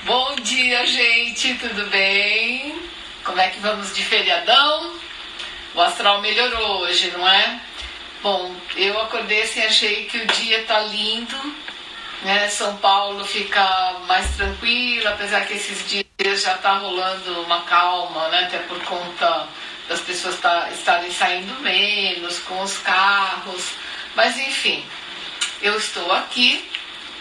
Bom dia, gente, tudo bem? Como é que vamos de feriadão? O astral melhorou hoje, não é? Bom, eu acordei assim, achei que o dia tá lindo, né? São Paulo fica mais tranquilo, apesar que esses dias já tá rolando uma calma, né? Até por conta das pessoas estarem saindo menos com os carros, mas enfim, eu estou aqui.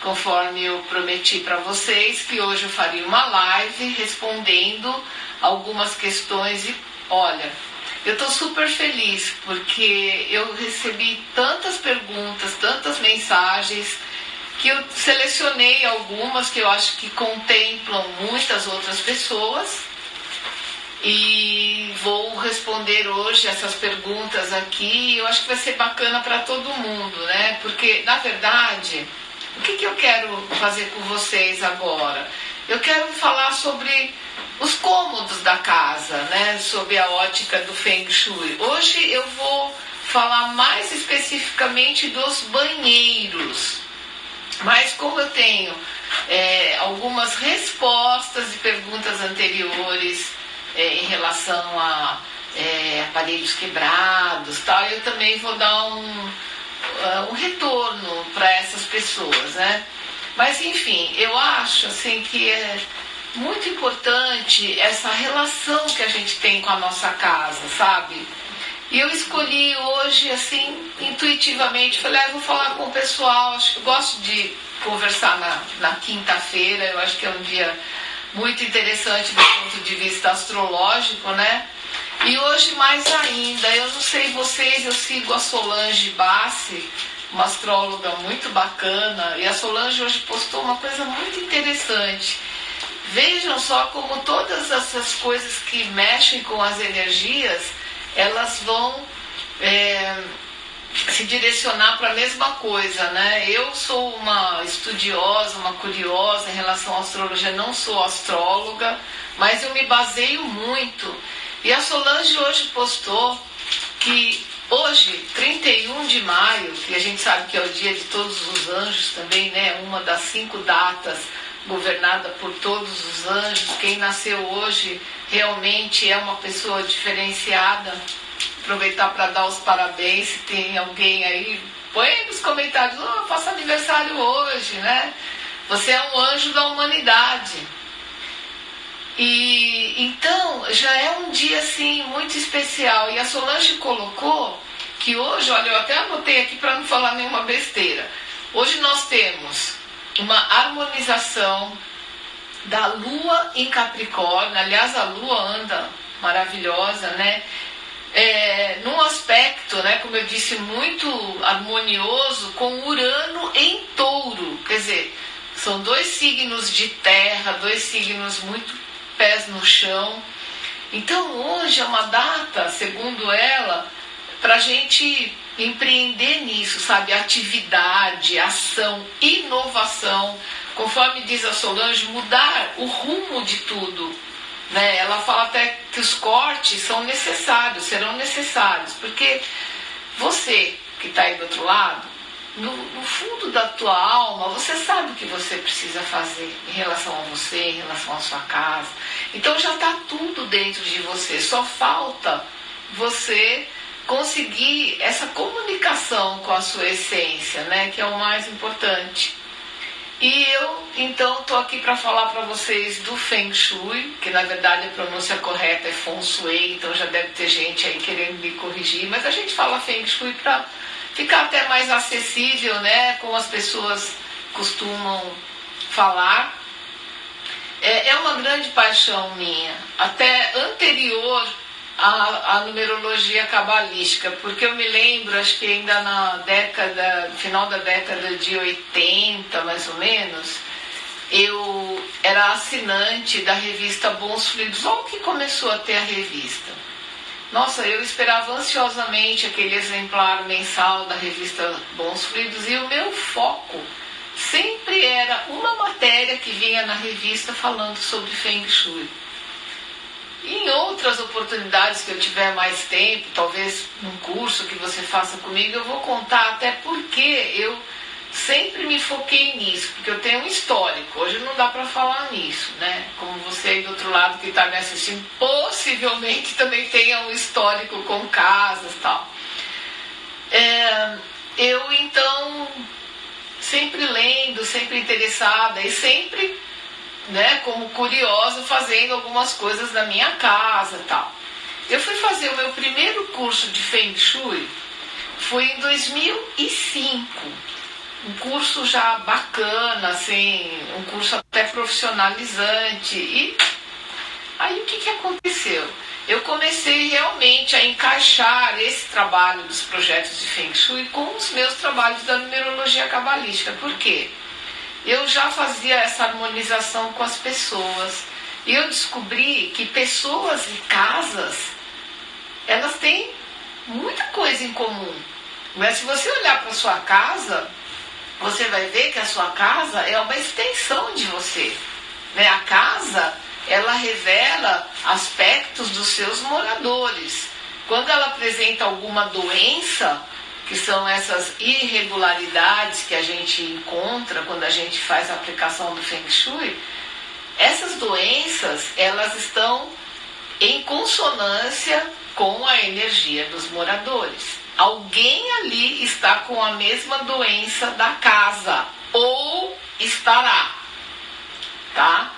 Conforme eu prometi para vocês que hoje eu faria uma live respondendo algumas questões e olha, eu estou super feliz porque eu recebi tantas perguntas, tantas mensagens que eu selecionei algumas que eu acho que contemplam muitas outras pessoas e vou responder hoje essas perguntas aqui. Eu acho que vai ser bacana para todo mundo, né? Porque na verdade, o que eu quero fazer com vocês agora? Eu quero falar sobre os cômodos da casa, né? Sobre a ótica do Feng Shui. Hoje eu vou falar mais especificamente dos banheiros. Mas como eu tenho algumas respostas de perguntas anteriores em relação a aparelhos quebrados, tal, eu também vou dar um retorno para essas pessoas, né? Mas enfim, eu acho assim que é muito importante essa relação que a gente tem com a nossa casa, sabe? E eu escolhi hoje assim, intuitivamente, falei, eu vou falar com o pessoal, acho que eu gosto de conversar na quinta-feira, eu acho que é um dia muito interessante do ponto de vista astrológico, né? E hoje mais ainda, eu não sei vocês, eu sigo a Solange Bassi, uma astróloga muito bacana, e a Solange hoje postou uma coisa muito interessante. Vejam só como todas essas coisas que mexem com as energias, elas vão se direcionar para a mesma coisa, né? Eu sou uma estudiosa, uma curiosa em relação à astrologia, não sou astróloga, mas eu me baseio muito. E a Solange hoje postou que hoje, 31 de maio, que a gente sabe que é o dia de todos os anjos também, né? Uma das 5 datas governada por todos os anjos. Quem nasceu hoje realmente é uma pessoa diferenciada. Aproveitar para dar os parabéns, se tem alguém aí, põe nos comentários, eu faço aniversário hoje, né? Você é um anjo da humanidade. E então já é um dia assim muito especial. E a Solange colocou que hoje, olha, eu até anotei aqui para não falar nenhuma besteira. Hoje nós temos uma harmonização da Lua em Capricórnio. Aliás, a Lua anda maravilhosa, né? Num aspecto, né, como eu disse, muito harmonioso com Urano em Touro. Quer dizer, são 2 signos de terra, 2 signos muito pés no chão. Então hoje é uma data, segundo ela, para a gente empreender nisso, sabe? Atividade, ação, inovação, conforme diz a Solange, mudar o rumo de tudo, né? Ela fala até que os cortes são necessários, serão necessários, porque você que está aí do outro lado, no fundo da tua alma, você sabe o que você precisa fazer em relação a você, em relação à sua casa. Então já está tudo dentro de você, só falta você conseguir essa comunicação com a sua essência, né, que é o mais importante. E eu, então, estou aqui para falar para vocês do Feng Shui, que na verdade a pronúncia correta é Feng Shui, então já deve ter gente aí querendo me corrigir, mas a gente fala Feng Shui para ficar até mais acessível, né, como as pessoas costumam falar. É uma grande paixão minha, até anterior à numerologia cabalística, porque eu me lembro, acho que ainda no final da década de 80, mais ou menos, eu era assinante da revista Bons Fluidos, logo que começou a ter a revista. Nossa, eu esperava ansiosamente aquele exemplar mensal da revista Bons Fluidos e o meu foco sempre era uma matéria que vinha na revista falando sobre Feng Shui. Em outras oportunidades que eu tiver mais tempo, talvez num curso que você faça comigo, eu vou contar até porque eu sempre me foquei nisso, porque eu tenho um histórico. Hoje não dá para falar nisso, né? Como você aí do outro lado que está me assistindo, possivelmente também tenha um histórico com casas e tal. Eu então, sempre lendo, sempre interessada e sempre, né, como curiosa, fazendo algumas coisas na minha casa e tal. Eu fui fazer o meu primeiro curso de Feng Shui, foi em 2005. Um curso já bacana, assim, um curso até profissionalizante. E aí o que aconteceu? Eu comecei realmente a encaixar esse trabalho dos projetos de Feng Shui com os meus trabalhos da numerologia cabalística. Por quê? Eu já fazia essa harmonização com as pessoas. E eu descobri que pessoas e casas, elas têm muita coisa em comum. Mas se você olhar para a sua casa, você vai ver que a sua casa é uma extensão de você, né? A casa, ela revela aspectos dos seus moradores. Quando ela apresenta alguma doença, que são essas irregularidades que a gente encontra quando a gente faz a aplicação do Feng Shui, essas doenças, elas estão em consonância com a energia dos moradores. Alguém ali está com a mesma doença da casa, ou estará, tá?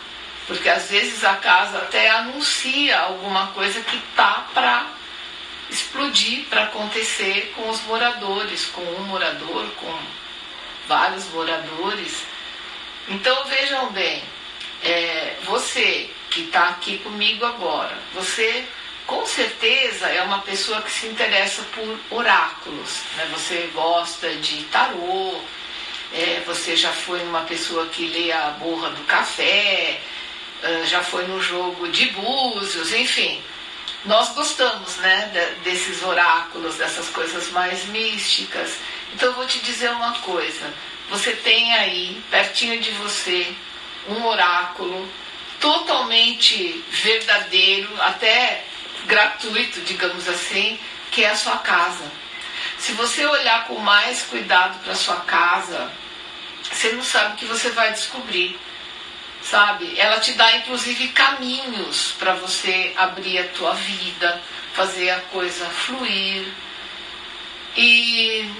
Porque às vezes a casa até anuncia alguma coisa que tá para explodir, para acontecer com os moradores, com um morador, com vários moradores. Então vejam bem, você que está aqui comigo agora, você com certeza é uma pessoa que se interessa por oráculos, né? Você gosta de tarô, você já foi uma pessoa que lê a borra do café, já foi no jogo de búzios, enfim. Nós gostamos, né, desses oráculos, dessas coisas mais místicas. Então eu vou te dizer uma coisa, você tem aí, pertinho de você, um oráculo totalmente verdadeiro, até gratuito, digamos assim, que é a sua casa. Se você olhar com mais cuidado para a sua casa, você não sabe o que você vai descobrir, sabe? Ela te dá inclusive caminhos para você abrir a tua vida, fazer a coisa fluir. E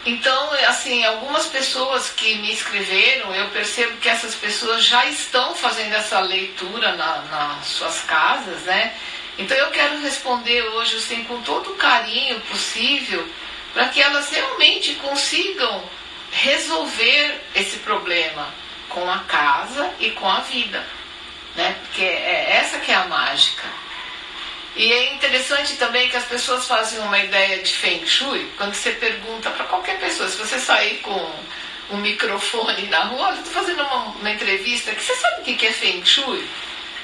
então, assim, algumas pessoas que me escreveram, eu percebo que essas pessoas já estão fazendo essa leitura nas suas casas, né? Então eu quero responder hoje assim, com todo o carinho possível, para que elas realmente consigam resolver esse problema com a casa e com a vida, né? Porque é essa que é a mágica. E é interessante também que as pessoas fazem uma ideia de Feng Shui, quando você pergunta para qualquer pessoa, se você sair com um microfone na rua, olha, eu estou fazendo uma entrevista aqui, você sabe o que é Feng Shui?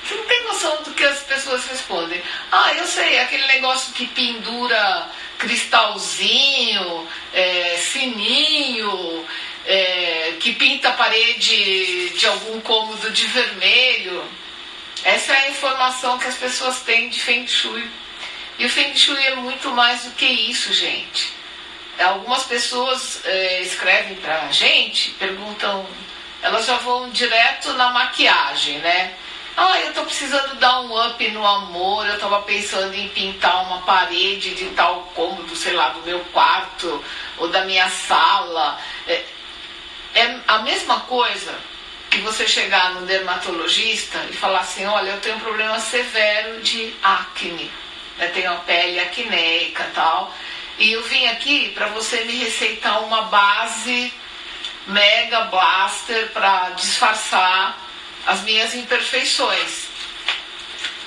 Você não tem noção do que as pessoas respondem. Ah, eu sei, aquele negócio que pendura cristalzinho, sininho, que pinta a parede de algum cômodo de vermelho. Essa é a informação que as pessoas têm de Feng Shui. E o Feng Shui é muito mais do que isso, gente. Algumas pessoas escrevem pra gente, perguntam, elas já vão direto na maquiagem, né? Ah, eu tô precisando dar um up no amor, eu tava pensando em pintar uma parede de tal cômodo, sei lá, do meu quarto ou da minha sala. É a mesma coisa que você chegar no dermatologista e falar assim, olha, eu tenho um problema severo de acne, né? Tenho a pele acneica e tal, e eu vim aqui para você me receitar uma base Mega Blaster para disfarçar as minhas imperfeições.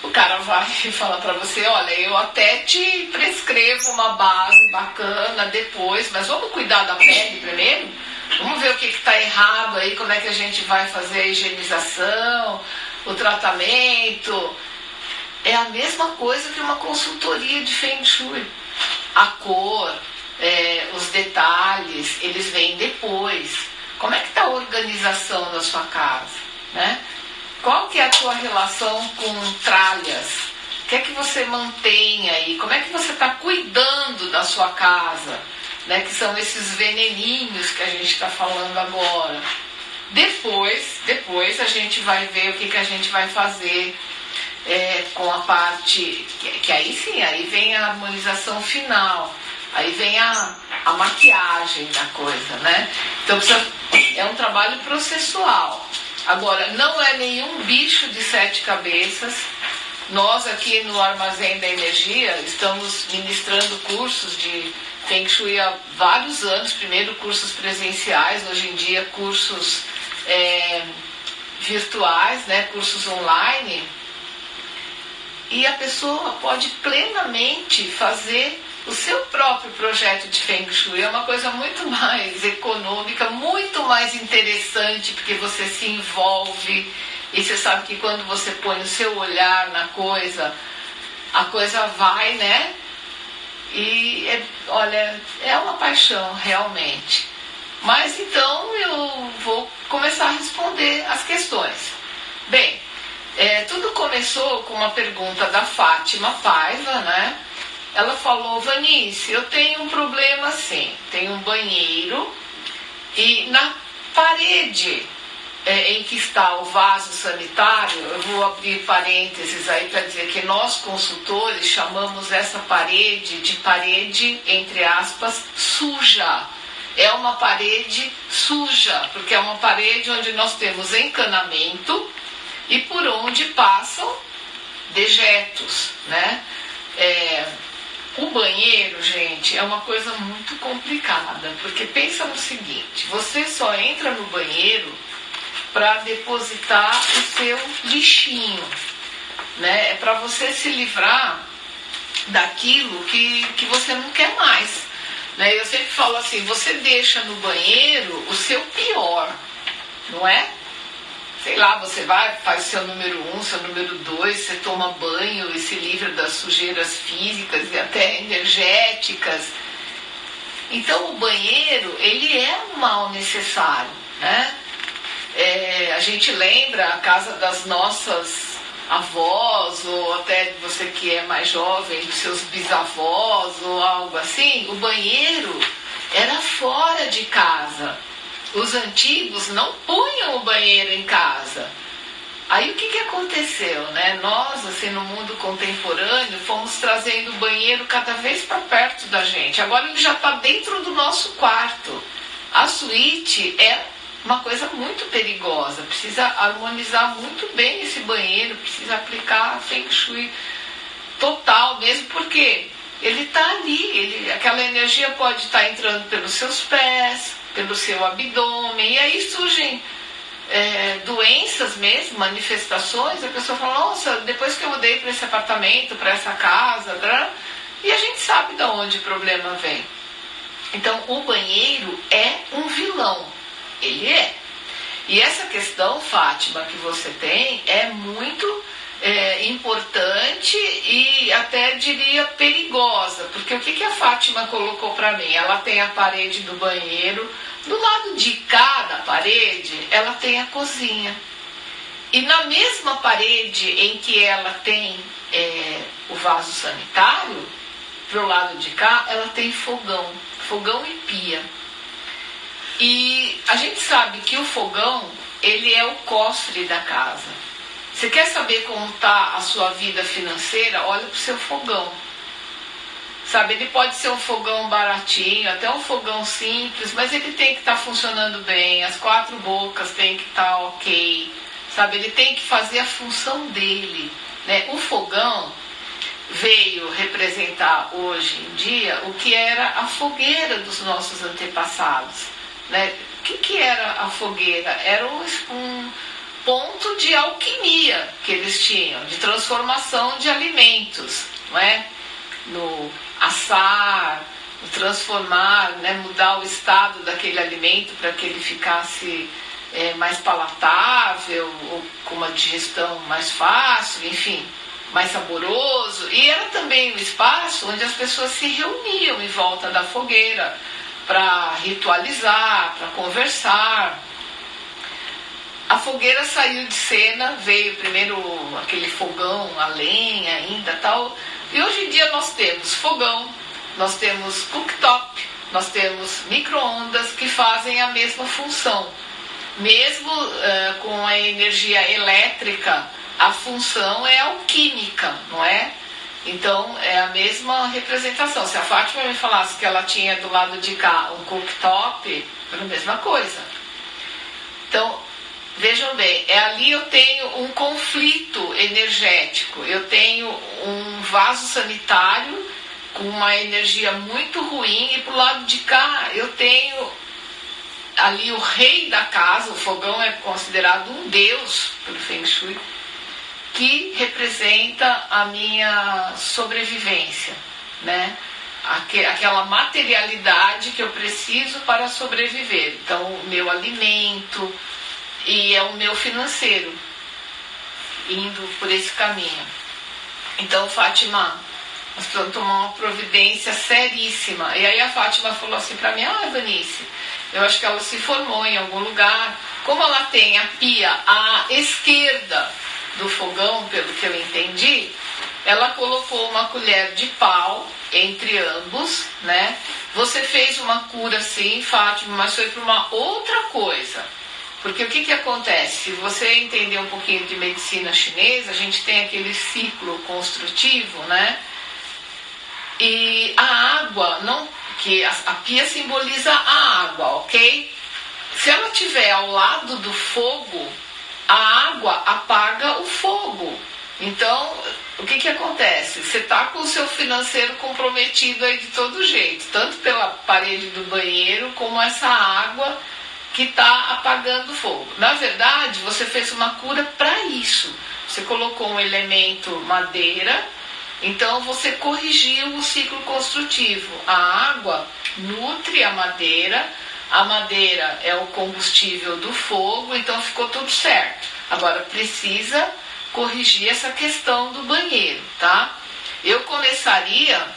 O cara vai falar para você, olha, eu até te prescrevo uma base bacana depois, mas vamos cuidar da pele primeiro? Vamos ver o que está errado aí, como é que a gente vai fazer a higienização, o tratamento. É a mesma coisa que uma consultoria de Feng Shui. A cor, os detalhes, eles vêm depois. Como é que está a organização da sua casa, né? Qual que é a tua relação com tralhas? O que é que você mantém aí? Como é que você está cuidando da sua casa? né, que são esses veneninhos que a gente está falando agora. Depois a gente vai ver o que a gente vai fazer com a parte, que aí sim, aí vem a harmonização final, aí vem a maquiagem da coisa, né? Então é um trabalho processual. Agora, não é nenhum bicho de 7 cabeças. Nós aqui no Armazém da Energia estamos ministrando cursos de Feng Shui há vários anos, primeiro cursos presenciais, hoje em dia cursos virtuais, né, cursos online, e a pessoa pode plenamente fazer o seu próprio projeto de Feng Shui. É uma coisa muito mais econômica, muito mais interessante, porque você se envolve e você sabe que quando você põe o seu olhar na coisa, a coisa vai, né? E olha, é uma paixão realmente. Mas então eu vou começar a responder as questões. Bem, tudo começou com uma pergunta da Fátima Paiva, né? Ela falou: Vanice, eu tenho um problema assim, tenho um banheiro e na parede em que está o vaso sanitário, eu vou abrir parênteses aí para dizer que nós consultores chamamos essa parede de parede, entre aspas, suja. É uma parede suja, porque é uma parede onde nós temos encanamento e por onde passam dejetos, né? O banheiro, gente, é uma coisa muito complicada, porque pensa no seguinte: você só entra no banheiro para depositar o seu lixinho, né? É para você se livrar daquilo que você não quer mais, né? Eu sempre falo assim: você deixa no banheiro o seu pior, não é? Sei lá, você vai, faz seu número 1, seu número 2, você toma banho e se livra das sujeiras físicas e até energéticas. Então o banheiro, ele é um mal necessário, né? A gente lembra a casa das nossas avós, ou até você que é mais jovem, dos seus bisavós ou algo assim. O banheiro era fora de casa. Os antigos não punham o banheiro em casa. Aí o que aconteceu, né? Nós, assim, no mundo contemporâneo, fomos trazendo o banheiro cada vez para perto da gente. Agora ele já está dentro do nosso quarto. A suíte é uma coisa muito perigosa. Precisa harmonizar muito bem esse banheiro, precisa aplicar Feng Shui total mesmo, porque ele está ali, aquela energia pode estar entrando pelos seus pés, pelo seu abdômen, e aí surgem doenças mesmo, manifestações. A pessoa fala: nossa, depois que eu mudei para esse apartamento, para essa casa, e a gente sabe de onde o problema vem. Então o banheiro é um vilão, ele é. E essa questão, Fátima, que você tem é muito importante e até diria perigosa, porque o que a Fátima colocou para mim? Ela tem a parede do banheiro, do lado de cá da parede ela tem a cozinha, e na mesma parede em que ela tem o vaso sanitário, pro lado de cá ela tem fogão e pia. E a gente sabe que o fogão, ele é o cofre da casa. Você quer saber como está a sua vida financeira? Olha para o seu fogão. Sabe, ele pode ser um fogão baratinho, até um fogão simples, mas ele tem que estar funcionando bem, as 4 bocas tem que estar ok. Sabe, ele tem que fazer a função dele, né? O fogão veio representar hoje em dia o que era a fogueira dos nossos antepassados, né? O que era a fogueira? Era um ponto de alquimia que eles tinham, de transformação de alimentos, não é? No assar, no transformar, né? Mudar o estado daquele alimento para que ele ficasse mais palatável, ou com uma digestão mais fácil, enfim, mais saboroso. E era também um espaço onde as pessoas se reuniam em volta da fogueira para ritualizar, para conversar. A fogueira saiu de cena, veio primeiro aquele fogão, a lenha ainda tal, e hoje em dia nós temos fogão, nós temos cooktop, nós temos micro-ondas que fazem a mesma função. Mesmo com a energia elétrica, a função é alquímica, não é? Então é a mesma representação. Se a Fátima me falasse que ela tinha do lado de cá um cooktop, era a mesma coisa. Então, vejam bem, ali eu tenho um conflito energético, eu tenho um vaso sanitário com uma energia muito ruim, e pro lado de cá eu tenho ali o rei da casa. O fogão é considerado um deus pelo Feng Shui, que representa a minha sobrevivência, né? Aquela materialidade que eu preciso para sobreviver. Então, o meu alimento e é o meu financeiro indo por esse caminho. Então, Fátima, nós precisamos tomar uma providência seríssima. E aí a Fátima falou assim para mim: Vanice, eu acho que ela se formou em algum lugar. Como ela tem a pia à esquerda do fogão, pelo que eu entendi, ela colocou uma colher de pau entre ambos, né? Você fez uma cura sim, Fátima, mas foi para uma outra coisa. Porque o que acontece? Se você entender um pouquinho de medicina chinesa, a gente tem aquele ciclo construtivo, né? E a água, que a pia simboliza a água, ok? Se ela estiver ao lado do fogo, a água apaga o fogo. Então, o que acontece? Você está com o seu financeiro comprometido aí de todo jeito, tanto pela parede do banheiro, como essa água que está apagando o fogo. Na verdade, você fez uma cura para isso. Você colocou um elemento madeira, então você corrigiu o ciclo construtivo. A água nutre a madeira é o combustível do fogo, então ficou tudo certo. Agora precisa corrigir essa questão do banheiro, tá? Eu começaria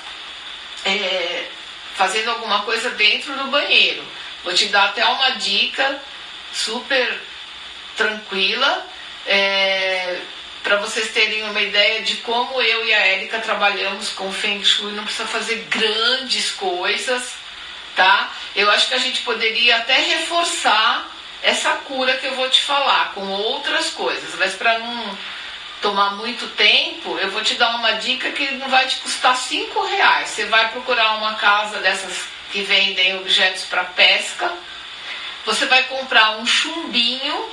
fazendo alguma coisa dentro do banheiro. Vou te dar até uma dica super tranquila, para vocês terem uma ideia de como eu e a Érica trabalhamos com Feng Shui. Não precisa fazer grandes coisas, tá? Eu acho que a gente poderia até reforçar essa cura que eu vou te falar com outras coisas, mas para não tomar muito tempo, eu vou te dar uma dica que não vai te custar R$5. Você vai procurar uma casa dessas que vendem objetos para pesca, você vai comprar um chumbinho,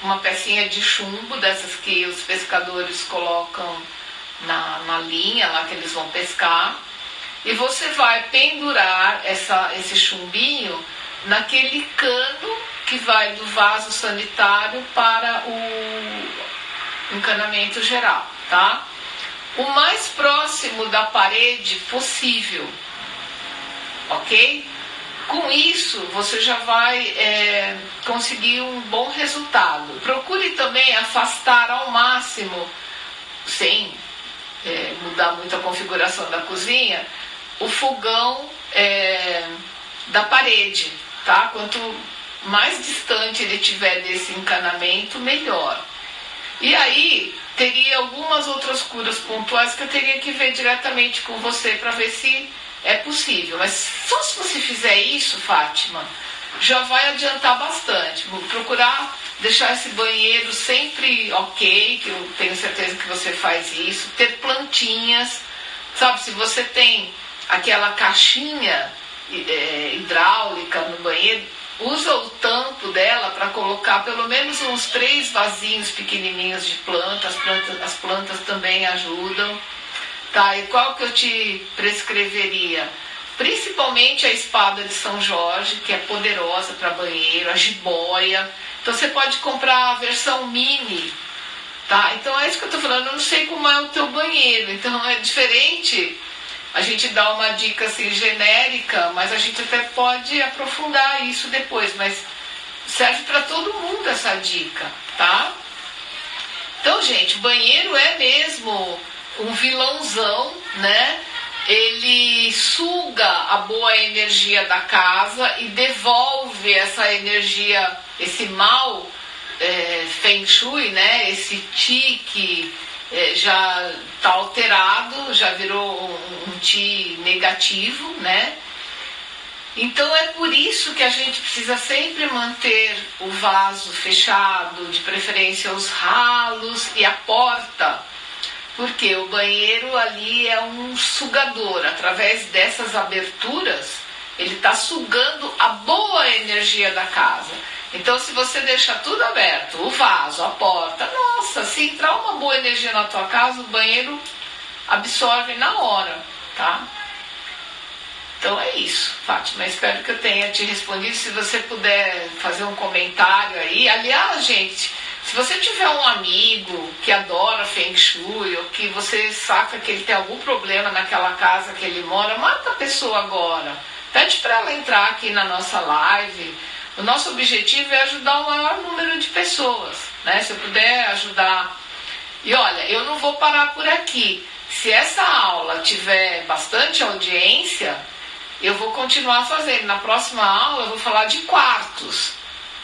uma pecinha de chumbo, dessas que os pescadores colocam na linha lá que eles vão pescar, e você vai pendurar esse chumbinho naquele cano que vai do vaso sanitário para o encanamento geral, tá? O mais próximo da parede possível, ok? Com isso, você já vai conseguir um bom resultado. Procure também afastar ao máximo, sem mudar muito a configuração da cozinha, o fogão da parede, tá? Quanto mais distante ele estiver desse encanamento, melhor. E aí, teria algumas outras curas pontuais que eu teria que ver diretamente com você para ver se é possível. Mas só se você fizer isso, Fátima, já vai adiantar bastante. Vou procurar deixar esse banheiro sempre ok, que eu tenho certeza que você faz isso. Ter plantinhas, sabe? Se você tem aquela caixinha hidráulica no banheiro, usa o tampo dela para colocar pelo menos uns 3 vasinhos pequenininhos de plantas. As plantas também ajudam, tá? E qual que eu te prescreveria? Principalmente a espada de São Jorge, que é poderosa para banheiro, a jiboia. Então você pode comprar a versão mini, tá? Então é isso que eu tô falando. Eu não sei como é o teu banheiro, então é diferente. A gente dá uma dica assim genérica, mas a gente até pode aprofundar isso depois, mas serve para todo mundo essa dica, tá? Então, gente, o banheiro é mesmo um vilãozão, né? Ele suga a boa energia da casa e devolve essa energia, esse mal Feng Shui, né? Esse Qi que já está alterado, já virou um Qi negativo, né? Então é por isso que a gente precisa sempre manter o vaso fechado, de preferência os ralos e a porta, porque o banheiro ali é um sugador. Através dessas aberturas, ele está sugando a boa energia da casa. Então se você deixar tudo aberto, o vaso, a porta, nossa, se entrar uma boa energia na tua casa, o banheiro absorve na hora, tá? Então é isso, Fátima, espero que eu tenha te respondido. Se você puder fazer um comentário aí. Aliás, gente, se você tiver um amigo que adora Feng Shui, ou que você saca que ele tem algum problema naquela casa que ele mora, marca a pessoa agora, pede para ela entrar aqui na nossa live. O nosso objetivo é ajudar o maior número de pessoas, né? Se eu puder ajudar. E olha, eu não vou parar por aqui. Se essa aula tiver bastante audiência, eu vou continuar fazendo. Na próxima aula eu vou falar de quartos,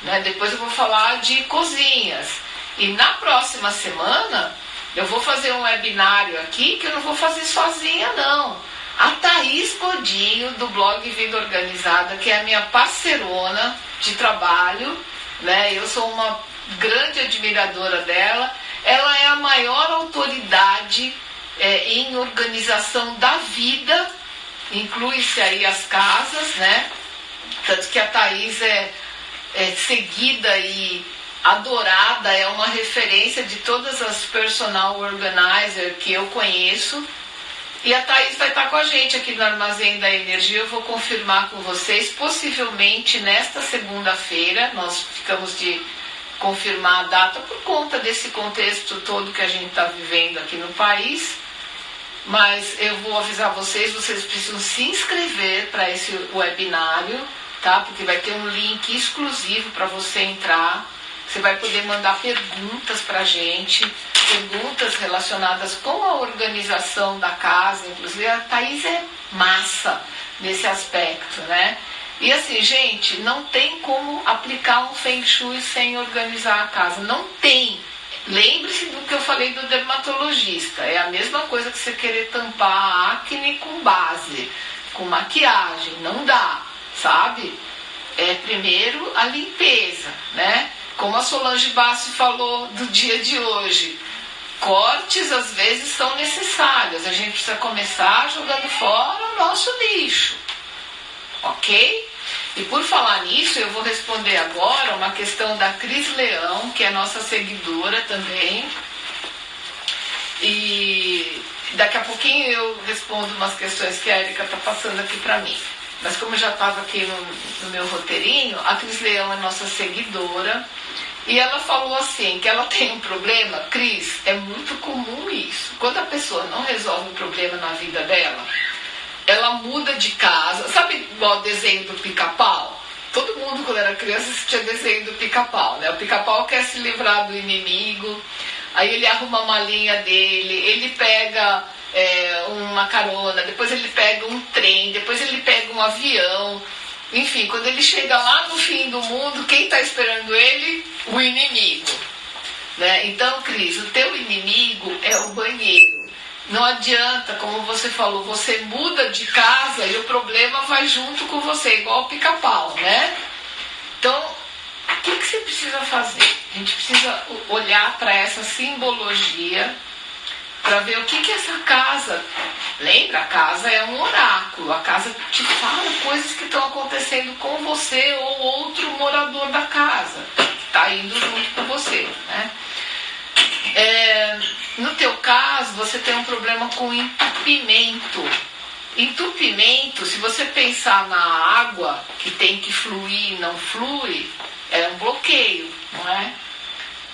né? Depois eu vou falar de cozinhas. E na próxima semana eu vou fazer um webinário aqui que eu não vou fazer sozinha, não. A Thaís Godinho, do blog Vida Organizada, que é a minha parceirona de trabalho, né? Eu sou uma grande admiradora dela. Ela é a maior autoridade em organização da vida, inclui-se aí as casas, né? Tanto que a Thaís é seguida e adorada, é uma referência de todas as personal organizer que eu conheço. E a Thaís vai estar com a gente aqui no Armazém da Energia. Eu vou confirmar com vocês, possivelmente nesta segunda-feira. Nós ficamos de confirmar a data por conta desse contexto todo que a gente está vivendo aqui no país. Mas eu vou avisar vocês precisam se inscrever para esse webinário, tá? Porque vai ter um link exclusivo para você entrar. Você vai poder mandar perguntas para a gente, perguntas relacionadas com a organização da casa. Inclusive a Thaís é massa nesse aspecto, né? E assim, gente, não tem como aplicar um Feng Shui sem organizar a casa. Não tem. Lembre-se do que eu falei do dermatologista. É a mesma coisa que você querer tampar a acne com base, com maquiagem. Não dá, sabe? É primeiro a limpeza, né? Como a Solange Bassi falou do dia de hoje, cortes às vezes são necessários. A gente precisa começar jogando fora o nosso lixo, ok? E por falar nisso, eu vou responder agora uma questão da Cris Leão, que é nossa seguidora também. E daqui a pouquinho eu respondo umas questões que a Erika está passando aqui para mim. Mas como eu já estava aqui no meu roteirinho, a Cris Leão é nossa seguidora. E ela falou assim, que ela tem um problema. Cris, é muito comum isso. Quando a pessoa não resolve um problema na vida dela, ela muda de casa. Sabe igual o desenho do Pica-Pau? Todo mundo, quando era criança, assistia desenho do Pica-Pau, né? O Pica-Pau quer se livrar do inimigo, aí ele arruma a malinha dele, ele pega uma carona, depois ele pega um trem, depois ele pega um avião. Enfim, quando ele chega lá no fim do mundo, quem está esperando ele? O inimigo, né? Então, Cris, o teu inimigo é o banheiro. Não adianta, como você falou, você muda de casa e o problema vai junto com você, igual o Pica-Pau, né? Então, o que você precisa fazer? A gente precisa olhar para essa simbologia, para ver o que essa casa... Lembra, a casa é um oráculo, a casa te fala coisas que estão acontecendo com você ou outro morador da casa, que está indo junto com você, né? No teu caso, você tem um problema com entupimento. Entupimento, se você pensar na água que tem que fluir e não flui, é um bloqueio, não é?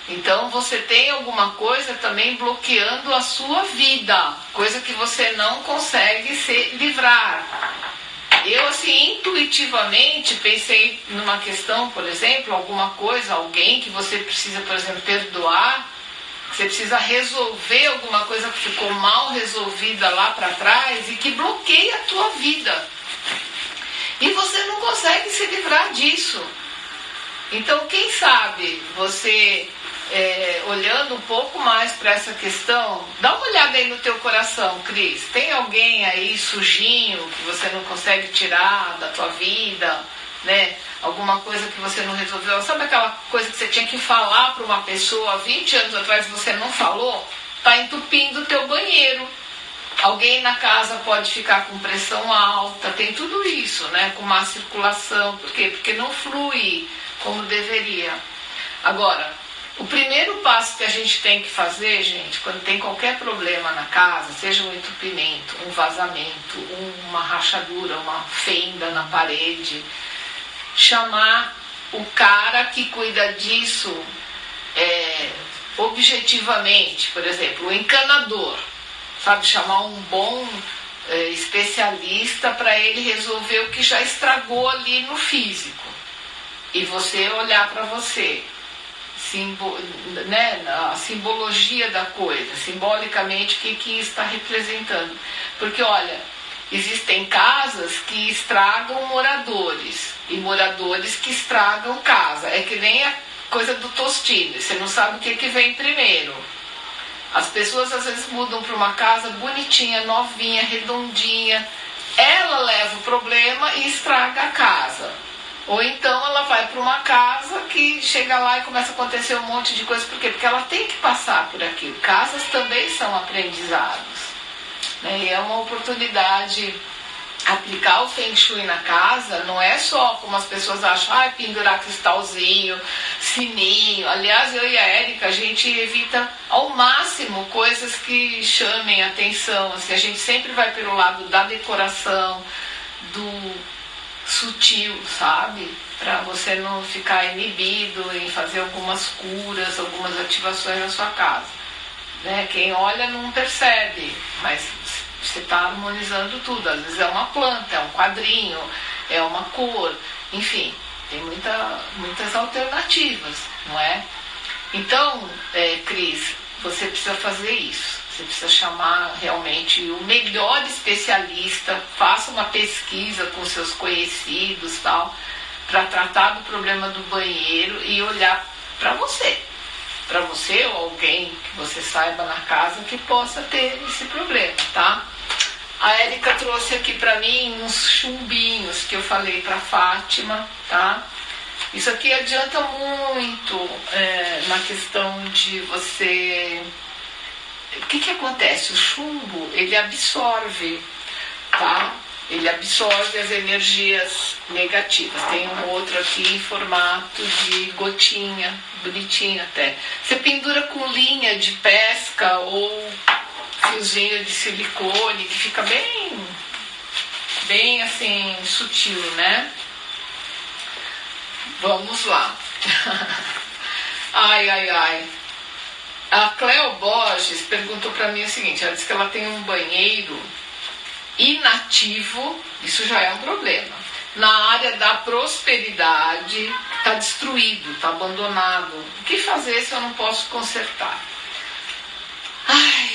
Então você tem alguma coisa também bloqueando a sua vida, coisa que você não consegue se livrar. Eu, assim, intuitivamente pensei numa questão, por exemplo, alguma coisa, alguém que você precisa, por exemplo, perdoar, você precisa resolver alguma coisa que ficou mal resolvida lá para trás e que bloqueia a tua vida. E você não consegue se livrar disso. Então, quem sabe você olhando um pouco mais para essa questão, dá uma olhada aí no teu coração, Cris. Tem alguém aí sujinho que você não consegue tirar da tua vida, né? Alguma coisa que você não resolveu? Sabe aquela coisa que você tinha que falar para uma pessoa 20 anos atrás e você não falou? Tá entupindo o teu banheiro. Alguém na casa pode ficar com pressão alta, tem tudo isso, né? Com má circulação. Por quê? Porque não flui como deveria. Agora, o primeiro passo que a gente tem que fazer, gente, quando tem qualquer problema na casa, seja um entupimento, um vazamento, uma rachadura, uma fenda na parede, chamar o cara que cuida disso objetivamente, por exemplo, o encanador, sabe, chamar um bom especialista para ele resolver o que já estragou ali no físico e você olhar para você, né, a simbologia da coisa, simbolicamente o que está representando, porque olha, existem casas que estragam moradores e moradores que estragam casa. É que nem a coisa do Tostines, você não sabe o que vem primeiro. As pessoas às vezes mudam para uma casa bonitinha, novinha, redondinha, ela leva o problema e estraga a casa. Ou então ela vai para uma casa que chega lá e começa a acontecer um monte de coisa. Por quê? Porque ela tem que passar por aquilo. Casas também são aprendizados. E é uma oportunidade. Aplicar o Feng Shui na casa não é só como as pessoas acham, pendurar cristalzinho, sininho. Aliás, eu e a Érica, a gente evita ao máximo coisas que chamem atenção. Assim, a gente sempre vai pelo lado da decoração, do sutil, sabe? Para você não ficar inibido em fazer algumas curas, algumas ativações na sua casa. Né? Quem olha não percebe, mas você está harmonizando tudo. Às vezes é uma planta, é um quadrinho, é uma cor, enfim, tem muitas alternativas, não é? Então, Cris, você precisa fazer isso. Você precisa chamar realmente o melhor especialista, faça uma pesquisa com seus conhecidos, tal, para tratar do problema do banheiro e olhar para você. Para você ou alguém que você saiba na casa que possa ter esse problema, tá? A Érica trouxe aqui para mim uns chumbinhos que eu falei para Fátima, tá? Isso aqui adianta muito na questão de você... O que acontece? O chumbo, ele absorve, tá? Ele absorve as energias negativas. Tem um outro aqui em formato de gotinha, bonitinho até. Você pendura com linha de pesca ou fiozinho de silicone, que fica bem assim, sutil, né? Vamos lá. Ai. A Cleo Borges perguntou para mim o seguinte, ela disse que ela tem um banheiro inativo, isso já é um problema. Na área da prosperidade, está destruído, está abandonado. O que fazer se eu não posso consertar?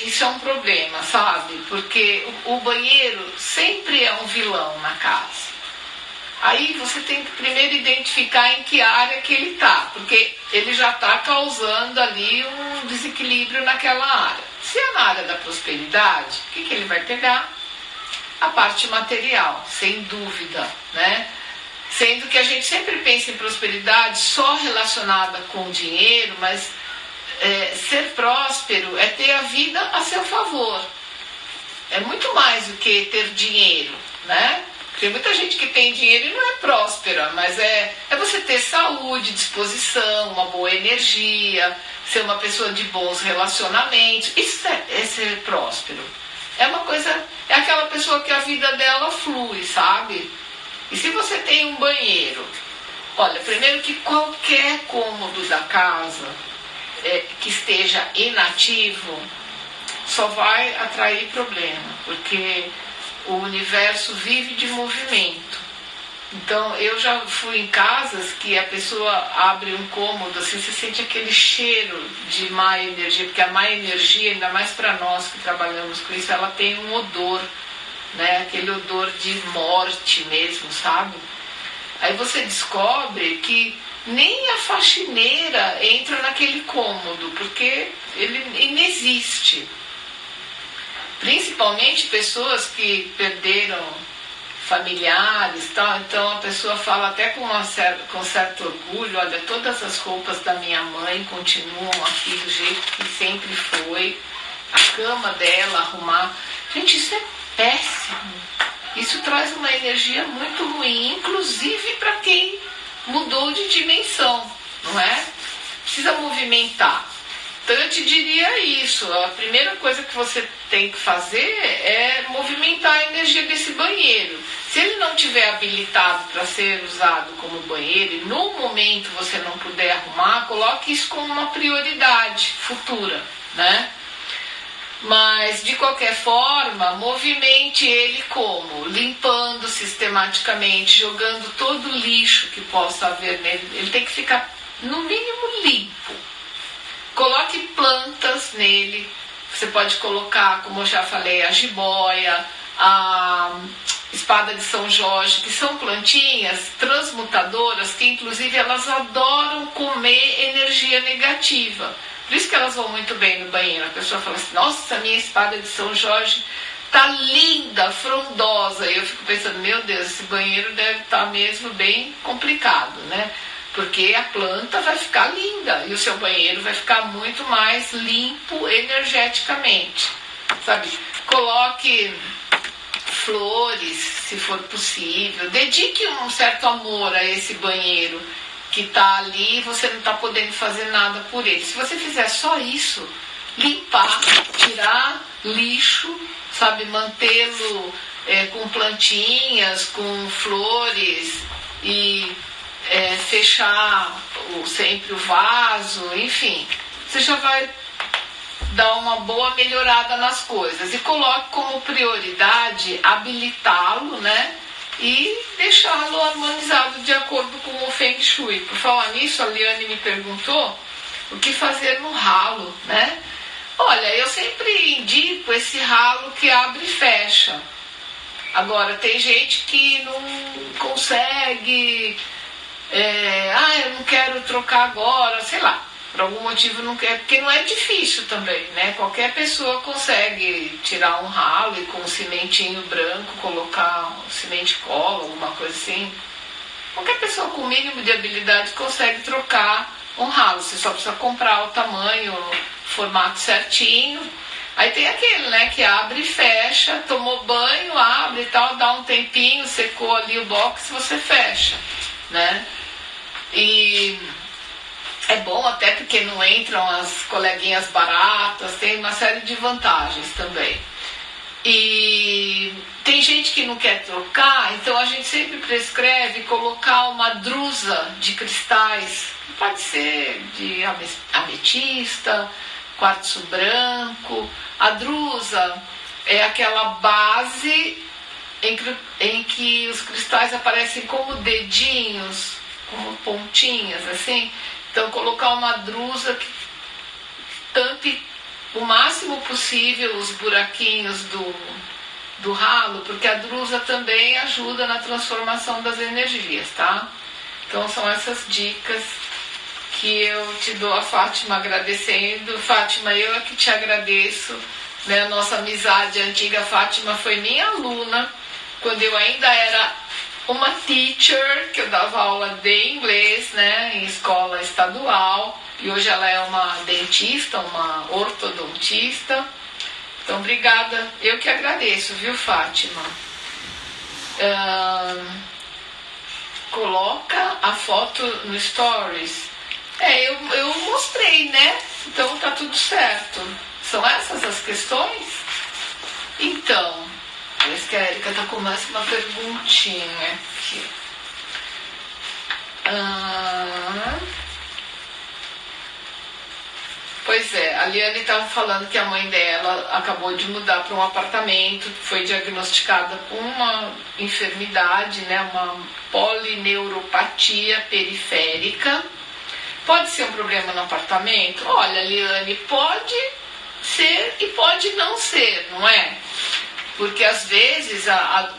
Isso é um problema, sabe? Porque o banheiro sempre é um vilão na casa. Aí você tem que primeiro identificar em que área que ele está, porque ele já está causando ali um desequilíbrio naquela área. Se é na área da prosperidade, o que ele vai pegar? A parte material, sem dúvida, né? Sendo que a gente sempre pensa em prosperidade só relacionada com o dinheiro, mas ser próspero é ter a vida a seu favor. É muito mais do que ter dinheiro, né? Tem muita gente que tem dinheiro e não é próspera, mas é você ter saúde, disposição, uma boa energia, ser uma pessoa de bons relacionamentos. Isso é ser próspero. É uma coisa, é aquela pessoa que a vida dela flui, sabe? E se você tem um banheiro, olha, primeiro que qualquer cômodo da casa que esteja inativo, só vai atrair problema, porque o universo vive de movimento. Então, eu já fui em casas que a pessoa abre um cômodo, assim, você sente aquele cheiro de má energia, porque a má energia, ainda mais para nós que trabalhamos com isso, ela tem um odor, né? Aquele odor de morte mesmo, sabe? Aí você descobre que nem a faxineira entra naquele cômodo, porque ele inexiste. Principalmente pessoas que perderam familiares, tal. Então a pessoa fala até com certo orgulho: olha, todas as roupas da minha mãe continuam aqui do jeito que sempre foi, a cama dela, arrumar. Gente, isso é péssimo. Isso traz uma energia muito ruim, inclusive para quem mudou de dimensão, não é? Precisa movimentar. Então eu te diria isso: a primeira coisa que você tem que fazer é movimentar a energia desse banheiro. Se ele não tiver habilitado para ser usado como banheiro, e no momento você não puder arrumar, coloque isso como uma prioridade futura, né? Mas de qualquer forma, movimente ele como? Limpando sistematicamente, jogando todo o lixo que possa haver nele. Ele tem que ficar no mínimo limpo. Coloque plantas nele. Você pode colocar, como eu já falei, a jiboia, a espada de São Jorge, que são plantinhas transmutadoras, que inclusive elas adoram comer energia negativa. Por isso que elas vão muito bem no banheiro. A pessoa fala assim: nossa, minha espada de São Jorge tá linda, frondosa. E eu fico pensando: meu Deus, esse banheiro deve estar mesmo bem complicado, né? Porque a planta vai ficar linda e o seu banheiro vai ficar muito mais limpo energeticamente, sabe? Coloque flores, se for possível. Dedique um certo amor a esse banheiro que está ali e você não está podendo fazer nada por ele. Se você fizer só isso, limpar, tirar lixo, sabe? Mantê-lo com plantinhas, com flores e fechar sempre o vaso, enfim, você já vai dar uma boa melhorada nas coisas. E coloque como prioridade habilitá-lo, né? E deixá-lo harmonizado de acordo com o Feng Shui. Por falar nisso, a Liane me perguntou o que fazer no ralo, né? Olha, eu sempre indico esse ralo que abre e fecha. Agora, tem gente que não consegue, eu não quero trocar agora, sei lá, por algum motivo não quer, porque não é difícil também, né? Qualquer pessoa consegue tirar um ralo e com um cimentinho branco colocar um cimento cola, alguma coisa assim. Qualquer pessoa com o mínimo de habilidade consegue trocar um ralo. Você só precisa comprar o tamanho, o formato certinho. Aí tem aquele, né, que abre e fecha, tomou banho, abre e tal, dá um tempinho, secou ali o box, você fecha, né? E é bom até porque não entram as coleguinhas baratas, tem uma série de vantagens também. E tem gente que não quer trocar, então a gente sempre prescreve colocar uma drusa de cristais, pode ser de ametista, quartzo branco. A drusa é aquela base em que os cristais aparecem como dedinhos, como pontinhas, assim. Então colocar uma drusa que tampe o máximo possível os buraquinhos do ralo, porque a drusa também ajuda na transformação das energias, tá? Então são essas dicas que eu te dou, a Fátima, agradecendo. Fátima, eu é que te agradeço, né? Nossa amizade antiga. Fátima foi minha aluna quando eu ainda era uma teacher, que eu dava aula de inglês, né, em escola estadual, e hoje ela é uma dentista, uma ortodontista. Então, obrigada, eu que agradeço, viu, Fátima? Coloca a foto no Stories. Eu mostrei, né? Então tá tudo certo. São essas as questões? Então, parece que a Erika tá com mais uma perguntinha aqui. Pois é, a Liane estava falando que a mãe dela acabou de mudar para um apartamento, foi diagnosticada com uma enfermidade, né, uma polineuropatia periférica. Pode ser um problema no apartamento? Olha, Liane, pode ser e pode não ser, não é? Porque às vezes,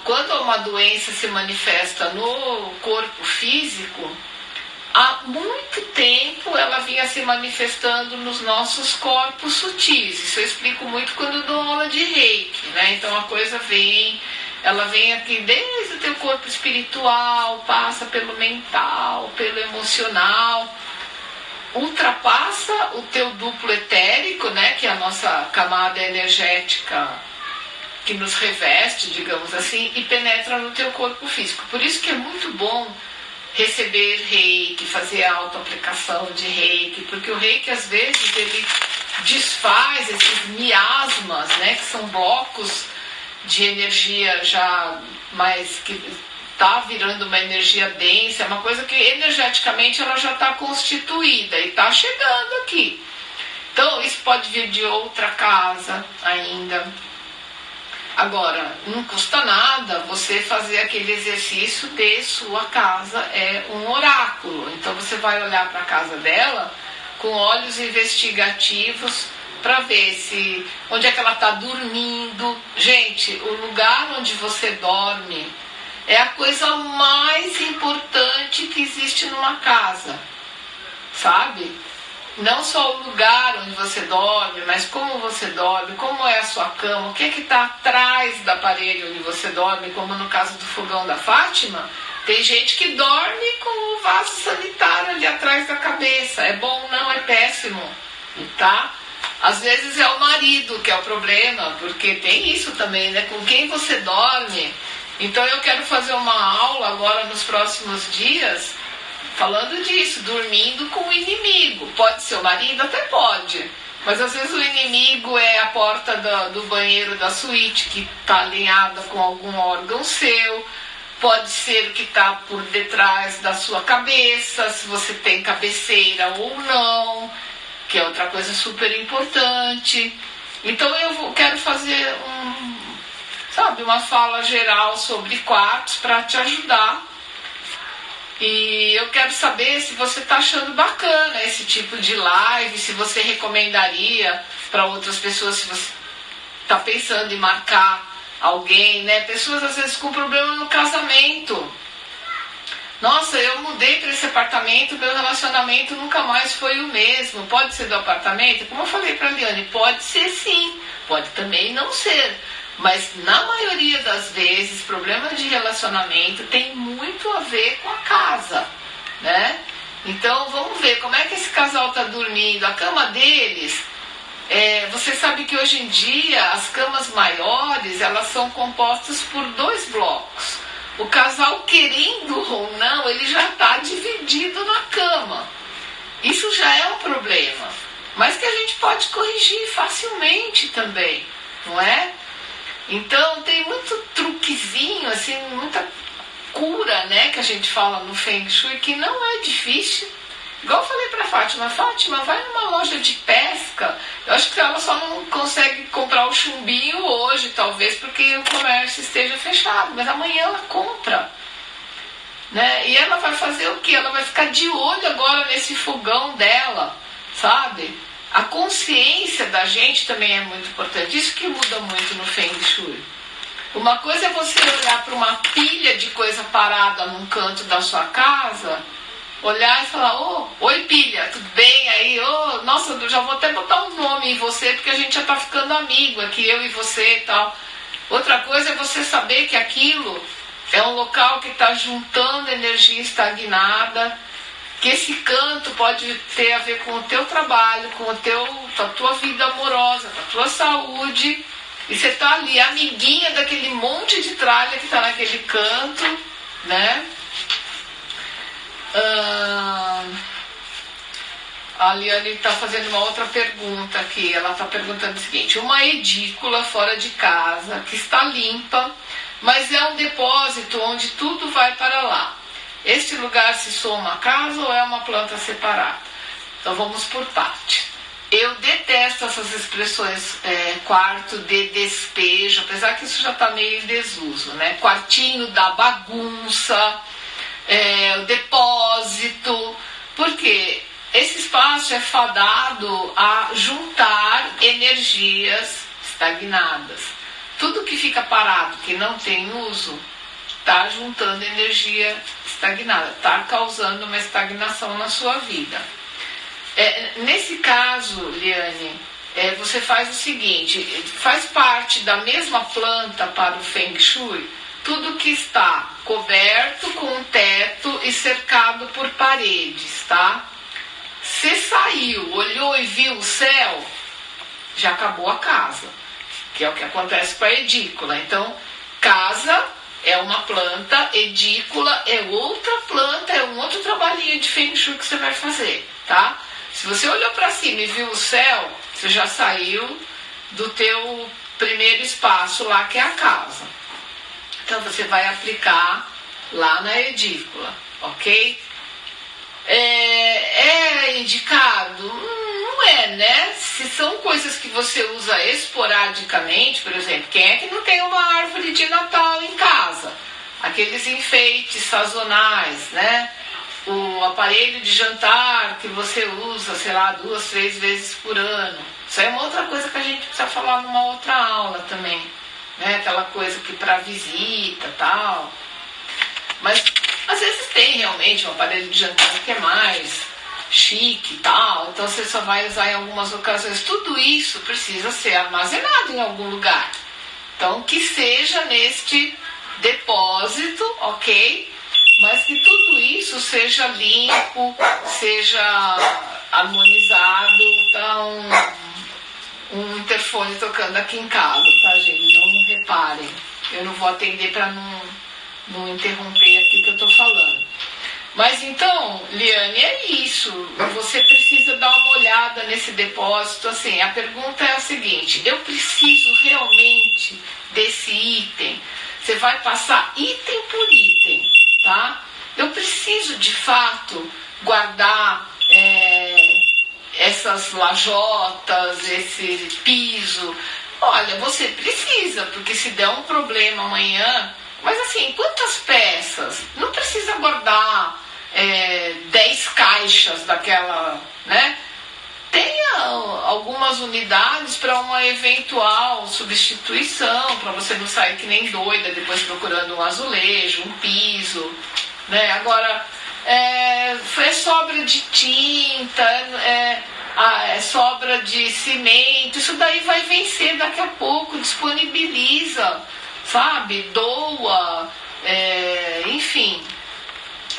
quando uma doença se manifesta no corpo físico, há muito tempo ela vinha se manifestando nos nossos corpos sutis. Isso eu explico muito quando eu dou aula de Reiki, né? Então a coisa vem, ela vem aqui desde o teu corpo espiritual, passa pelo mental, pelo emocional, ultrapassa o teu duplo etérico, né? Que é a nossa camada energética que nos reveste, digamos assim, e penetra no teu corpo físico. Por isso que é muito bom receber Reiki, fazer a autoaplicação de Reiki, porque o Reiki às vezes ele desfaz esses miasmas, né, que são blocos de energia já mais que está virando uma energia densa, é uma coisa que energeticamente ela já está constituída e está chegando aqui. Então isso pode vir de outra casa ainda. Agora, não custa nada você fazer aquele exercício de sua casa é um oráculo. Então você vai olhar para a casa dela com olhos investigativos para ver se onde é que ela está dormindo. Gente, o lugar onde você dorme é a coisa mais importante que existe numa casa, sabe? Não só o lugar onde você dorme, mas como você dorme, como é a sua cama, o que está atrás da parede onde você dorme, como no caso do fogão da Fátima. Tem gente que dorme com o vaso sanitário ali atrás da cabeça. É bom? Não, é péssimo, tá? Às vezes é o marido que é o problema, porque tem isso também, né? Com quem você dorme. Então eu quero fazer uma aula agora nos próximos dias falando disso, dormindo com o inimigo. Pode ser o marido? Até pode. Mas às vezes o inimigo é a porta do banheiro da suíte que está alinhada com algum órgão seu. Pode ser o que está por detrás da sua cabeça, se você tem cabeceira ou não, que é outra coisa super importante. Então eu quero fazer uma fala geral sobre quartos para te ajudar. E eu quero saber se você está achando bacana esse tipo de live, se você recomendaria para outras pessoas, se você está pensando em marcar alguém, né? Pessoas às vezes com problema no casamento. Nossa, eu mudei para esse apartamento, meu relacionamento nunca mais foi o mesmo. Pode ser do apartamento? Como eu falei para a Liane, pode ser sim, pode também não ser. Mas na maioria das vezes, problemas de relacionamento tem muito a ver com a casa, né? Então vamos ver como é que esse casal está dormindo. A cama deles, você sabe que hoje em dia as camas maiores, elas são compostas por 2 blocos. O casal, querendo ou não, ele já está dividido na cama. Isso já é um problema, mas que a gente pode corrigir facilmente também, não é? Então tem muito truquezinho, assim, muita cura, né, que a gente fala no Feng Shui, que não é difícil. Igual eu falei pra Fátima, vai numa loja de pesca. Eu acho que ela só não consegue comprar o chumbinho hoje, talvez porque o comércio esteja fechado, mas amanhã ela compra, né? E ela vai fazer o quê? Ela vai ficar de olho agora nesse fogão dela, sabe? A consciência da gente também é muito importante. Isso que muda muito no Feng Shui. Uma coisa é você olhar para uma pilha de coisa parada num canto da sua casa, olhar e falar, oi pilha, tudo bem aí? Nossa, eu já vou até botar um nome em você, porque a gente já está ficando amigo aqui, eu e você e tal. Outra coisa é você saber que aquilo é um local que está juntando energia estagnada, que esse canto pode ter a ver com o teu trabalho, com a tua vida amorosa, com a tua saúde, e você está ali, amiguinha daquele monte de tralha que está naquele canto, né? A Liane está fazendo uma outra pergunta aqui, ela está perguntando o seguinte: uma edícula fora de casa, que está limpa, mas é um depósito onde tudo vai para lá. Este lugar se soma à casa ou é uma planta separada? Então vamos por parte. Eu detesto essas expressões quarto de despejo, apesar que isso já está meio em desuso, né? Quartinho da bagunça, o depósito, porque esse espaço é fadado a juntar energias estagnadas. Tudo que fica parado, que não tem uso, está juntando energia estagnadas. estagnada, está causando uma estagnação na sua vida. Nesse caso, Liane, você faz o seguinte, faz parte da mesma planta para o Feng Shui, tudo que está coberto com um teto e cercado por paredes, tá? Você saiu, olhou e viu o céu, já acabou a casa, que é o que acontece com a edícula. Então, casa é uma planta, edícula é outra planta, é um outro trabalhinho de Feng Shui que você vai fazer, tá? Se você olhou para cima e viu o céu, você já saiu do teu primeiro espaço lá, que é a casa. Então, você vai aplicar lá na edícula, ok? É indicado? Não é, né? Se são coisas que você usa esporadicamente, por exemplo, quem é que não tem uma árvore de Natal em casa? Aqueles enfeites sazonais, né? O aparelho de jantar que você usa, sei lá, 2, 3 vezes por ano. Isso é uma outra coisa que a gente precisa falar numa outra aula também, né? Aquela coisa que para visita e tal. Mas às vezes tem realmente um aparelho de jantar que é mais chique e tal, então você só vai usar em algumas ocasiões. Tudo isso precisa ser armazenado em algum lugar. Então que seja neste depósito, ok? Mas que tudo isso seja limpo, seja harmonizado. Tá um interfone tocando aqui em casa, tá, gente? Não reparem. Eu não vou atender para não interromper aqui que eu tô falando. Mas então, Liane, é isso. Você precisa dar uma olhada nesse depósito. Assim, a pergunta é a seguinte: eu preciso realmente desse item? Você vai passar item por item, tá? Eu preciso de fato guardar essas lajotas, esse piso. Olha, você precisa, porque se der um problema amanhã. Mas assim, quantas peças? Não precisa guardar 10 caixas daquela, né? Tenha algumas unidades para uma eventual substituição, para você não sair que nem doida depois procurando um azulejo, um piso, né? Agora, é sobra de tinta, é sobra de cimento, isso daí vai vencer daqui a pouco, disponibiliza, sabe, doa, enfim,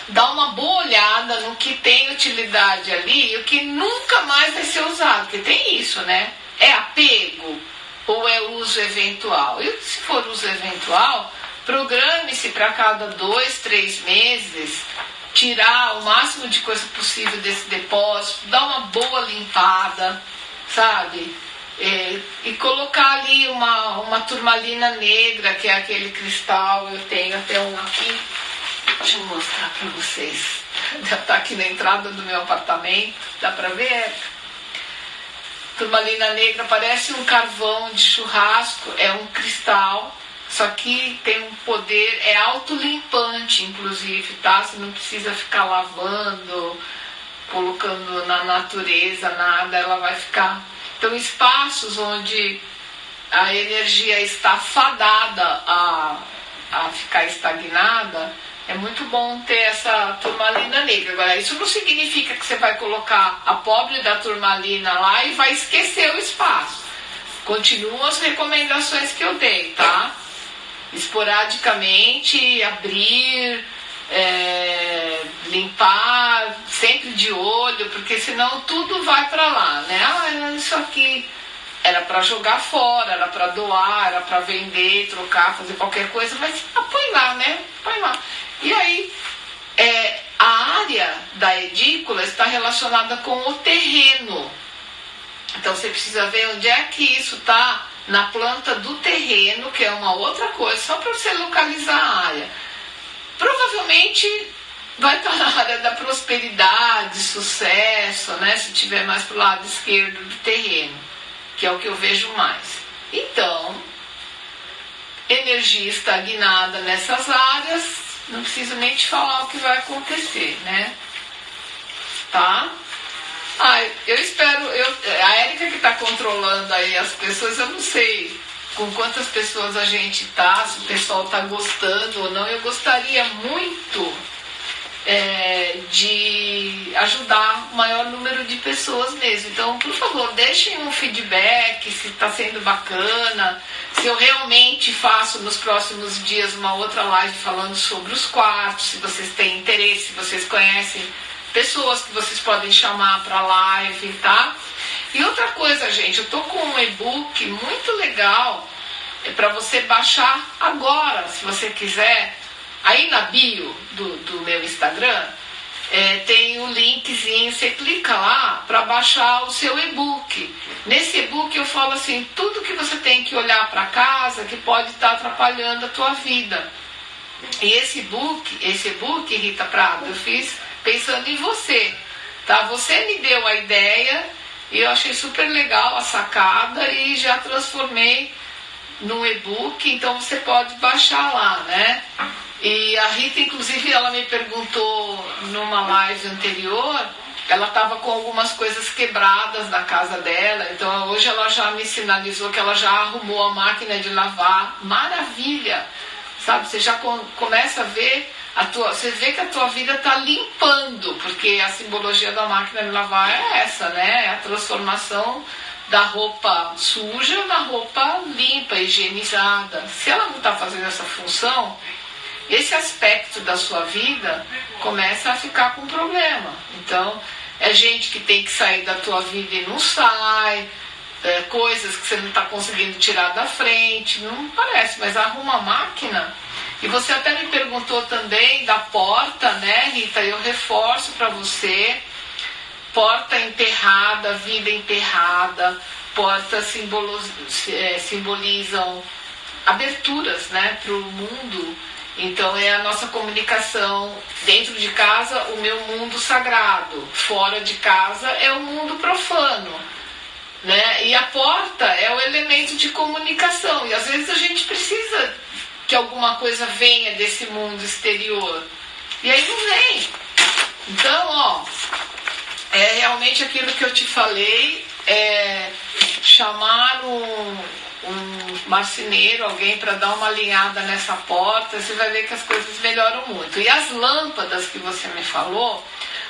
dá uma boa olhada no que tem utilidade ali e o que nunca mais vai ser usado, porque tem isso, né? É apego ou é uso eventual? E se for uso eventual, programe-se para cada 2, 3 meses tirar o máximo de coisa possível desse depósito, dar uma boa limpada, sabe? E colocar ali uma turmalina negra, que é aquele cristal, eu tenho até um aqui, deixa eu mostrar para vocês, já está aqui na entrada do meu apartamento, dá para ver? Turmalina negra parece um carvão de churrasco, é um cristal, só que tem um poder, é autolimpante inclusive, tá? Você não precisa ficar lavando, colocando na natureza, nada, ela vai ficar... Então, espaços onde a energia está fadada a ficar estagnada, é muito bom ter essa turmalina negra. Agora, isso não significa que você vai colocar a pobre da turmalina lá e vai esquecer o espaço. Continuam as recomendações que eu dei, tá? Esporadicamente, abrir, limpar, sempre de olho, porque senão tudo vai para lá, né? Isso aqui era para jogar fora, era para doar, era para vender, trocar, fazer qualquer coisa, mas põe lá, né? Põe lá. E aí, a área da edícula está relacionada com o terreno. Então você precisa ver onde é que isso está na planta do terreno, que é uma outra coisa, só para você localizar a área. Provavelmente vai estar na área da prosperidade, sucesso, né? Se tiver mais para o lado esquerdo do terreno, que é o que eu vejo mais. Então, energia estagnada nessas áreas, não preciso nem te falar o que vai acontecer, né? Tá? Eu espero, a Érica que está controlando aí as pessoas, eu não sei com quantas pessoas a gente tá, se o pessoal está gostando ou não. Eu gostaria muito de ajudar o maior número de pessoas mesmo. Então, por favor, deixem um feedback se está sendo bacana, se eu realmente faço nos próximos dias uma outra live falando sobre os quartos, se vocês têm interesse, se vocês conhecem pessoas que vocês podem chamar para live, tá? E outra coisa, gente, eu tô com um e-book muito legal para você baixar agora, se você quiser. Aí na bio do meu Instagram tem um linkzinho, você clica lá para baixar o seu e-book. Nesse e-book eu falo assim, tudo que você tem que olhar para casa que pode estar atrapalhando a tua vida. E esse e-book, Rita Prado, eu fiz pensando em você, tá? Você me deu a ideia e eu achei super legal a sacada e já transformei num e-book, então você pode baixar lá, né? E a Rita, inclusive, ela me perguntou numa live anterior, ela estava com algumas coisas quebradas na casa dela, então hoje ela já me sinalizou que ela já arrumou a máquina de lavar, maravilha, sabe? Você já começa a ver, você vê que a tua vida está limpando, porque a simbologia da máquina de lavar é essa, né? É a transformação da roupa suja na roupa limpa, higienizada. Se ela não está fazendo essa função, esse aspecto da sua vida começa a ficar com problema. Então, é gente que tem que sair da tua vida e não sai, coisas que você não está conseguindo tirar da frente, não parece, mas arruma a máquina. E você até me perguntou também da porta, né, Rita? Eu reforço para você, porta emperrada, vida emperrada, portas simbolizam aberturas, né, para o mundo. Então é a nossa comunicação dentro de casa, o meu mundo sagrado, fora de casa é o mundo profano, né? E a porta é o elemento de comunicação, e às vezes a gente precisa que alguma coisa venha desse mundo exterior, e aí não vem. Então, ó, é realmente aquilo que eu te falei, chamar um marceneiro, alguém para dar uma alinhada nessa porta, você vai ver que as coisas melhoram muito. E as lâmpadas que você me falou,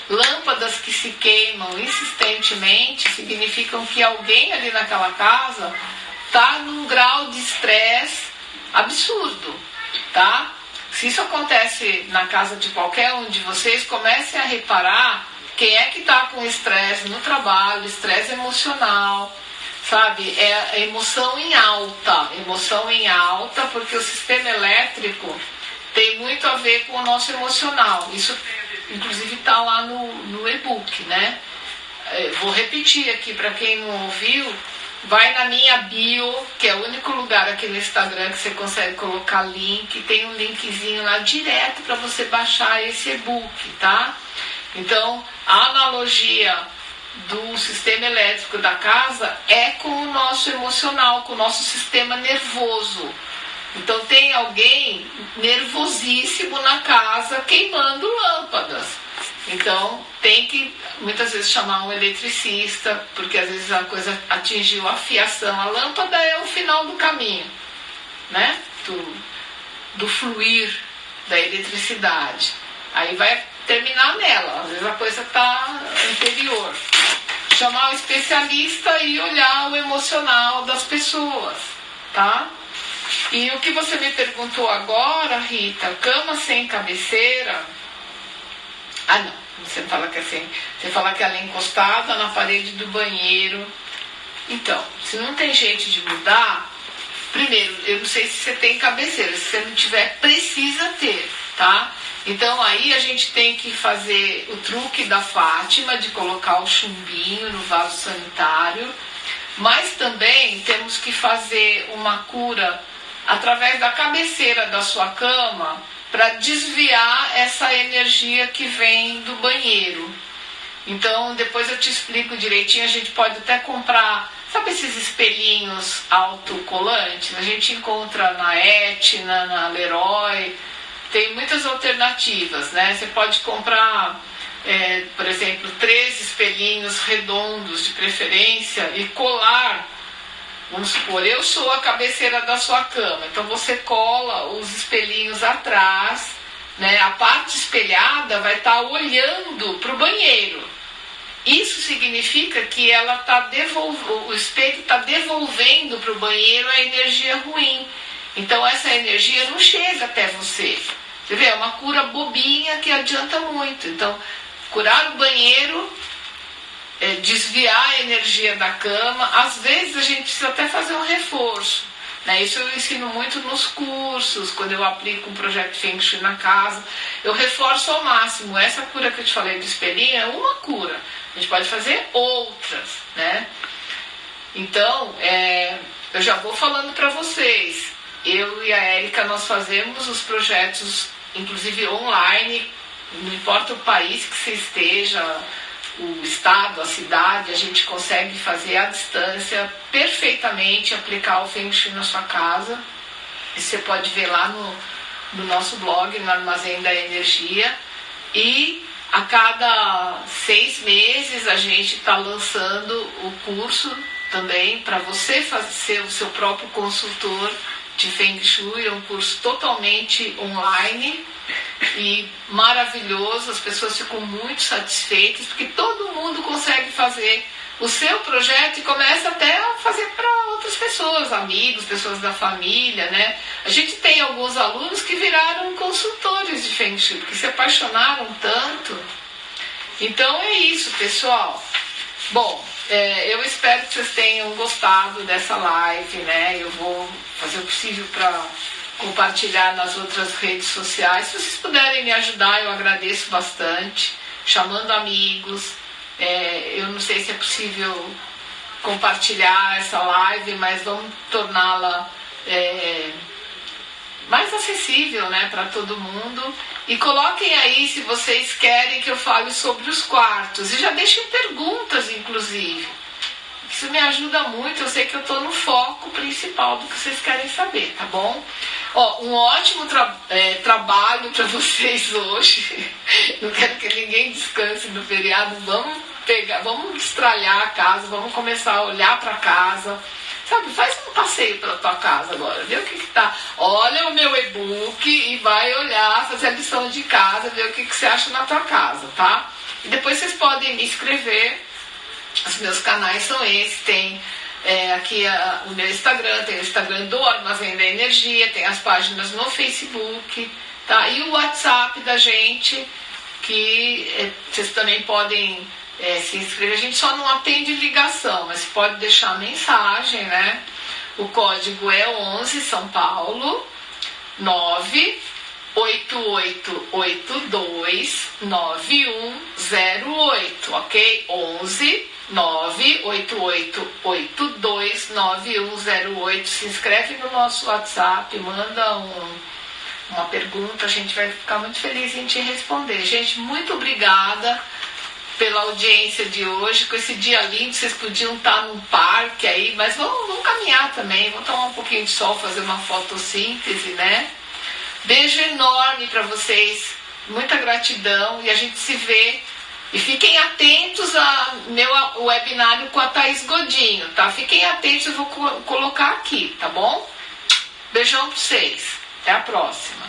lâmpadas que se queimam insistentemente, significam que alguém ali naquela casa está num grau de estresse absurdo, tá? Se isso acontece na casa de qualquer um de vocês, comecem a reparar quem é que está com estresse no trabalho, estresse emocional, sabe? É a emoção em alta, porque o sistema elétrico tem muito a ver com o nosso emocional. Isso, inclusive, está lá no e-book, né? Vou repetir aqui para quem não ouviu, vai na minha bio, que é o único lugar aqui no Instagram que você consegue colocar link, tem um linkzinho lá direto para você baixar esse e-book, tá? Então, a analogia do sistema elétrico da casa é com o nosso emocional, com o nosso sistema nervoso. Então tem alguém nervosíssimo na casa queimando lâmpadas. Então tem que muitas vezes chamar um eletricista, porque às vezes a coisa atingiu a fiação. A lâmpada é o final do caminho, né? Do fluir da eletricidade. Aí vai terminar nela, às vezes a coisa está anterior. Chamar um especialista e olhar o emocional das pessoas, tá? E o que você me perguntou agora, Rita, cama sem cabeceira? Ah, não, você fala que assim, você fala que ela é encostada na parede do banheiro. Então, se não tem jeito de mudar, primeiro, eu não sei se você tem cabeceira, se você não tiver, precisa ter, tá? Então aí a gente tem que fazer o truque da Fátima de colocar o chumbinho no vaso sanitário, mas também temos que fazer uma cura através da cabeceira da sua cama para desviar essa energia que vem do banheiro. Então depois eu te explico direitinho, a gente pode até comprar, sabe esses espelhinhos autocolantes? A gente encontra na Etna, na Leroy. Tem muitas alternativas, né? Você pode comprar, por exemplo, 3 espelhinhos redondos de preferência e colar. Vamos supor, eu sou a cabeceira da sua cama, então você cola os espelhinhos atrás né, a parte espelhada vai estar olhando para o banheiro. Isso significa que o espelho está devolvendo para o banheiro a energia ruim. Então essa energia não chega até você. Você vê, é uma cura bobinha que adianta muito. Então, curar o banheiro, desviar a energia da cama, às vezes a gente precisa até fazer um reforço. Né? Isso eu ensino muito nos cursos, quando eu aplico um projeto Feng Shui na casa. Eu reforço ao máximo. Essa cura que eu te falei do espelhinho é uma cura. A gente pode fazer outras, né? Então, eu já vou falando para vocês. Eu e a Érica, nós fazemos os projetos, inclusive online, não importa o país que você esteja, o estado, a cidade, a gente consegue fazer à distância perfeitamente, aplicar o Feng Shui na sua casa. E você pode ver lá no nosso blog, no Armazém da Energia. E a cada 6 meses a gente está lançando o curso também para você ser o seu próprio consultor de Feng Shui. É um curso totalmente online e maravilhoso, as pessoas ficam muito satisfeitas, porque todo mundo consegue fazer o seu projeto e começa até a fazer para outras pessoas, amigos, pessoas da família, né? A gente tem alguns alunos que viraram consultores de Feng Shui, porque se apaixonaram tanto. Então é isso, pessoal. Bom, eu espero que vocês tenham gostado dessa live, né? Eu vou fazer o possível para compartilhar nas outras redes sociais. Se vocês puderem me ajudar, eu agradeço bastante, chamando amigos. Eu não sei se é possível compartilhar essa live, mas vamos torná-la mais acessível, né, para todo mundo. E coloquem aí se vocês querem que eu fale sobre os quartos. E já deixem perguntas, inclusive. Isso me ajuda muito, eu sei que eu estou no foco principal do que vocês querem saber, tá bom? Um ótimo trabalho para vocês hoje. Não quero que ninguém descanse no feriado. Vamos estralhar a casa, vamos começar a olhar para casa. Sabe, faz um passeio pela tua casa agora, vê o que tá. Olha o meu e-book e vai olhar, fazer a lição de casa, ver o que você acha na tua casa, tá? E depois vocês podem me escrever. Os meus canais são esses, tem aqui o meu Instagram, tem o Instagram do Armazém da Energia, tem as páginas no Facebook, tá? E o WhatsApp da gente, que vocês também podem se inscrever. A gente só não atende ligação, mas pode deixar mensagem, né? O código é 11 São Paulo 988829108, ok? 11 988829108. Se inscreve no nosso WhatsApp, manda uma pergunta, a gente vai ficar muito feliz em te responder. Gente, muito obrigada pela audiência de hoje, com esse dia lindo. Vocês podiam estar num parque aí, mas vamos caminhar também, vamos tomar um pouquinho de sol, fazer uma fotossíntese, né? Beijo enorme para vocês, muita gratidão, e a gente se vê. E fiquem atentos ao meu webinário com a Thaís Godinho, tá? Fiquem atentos, eu vou colocar aqui, tá bom? Beijão pra vocês, até a próxima.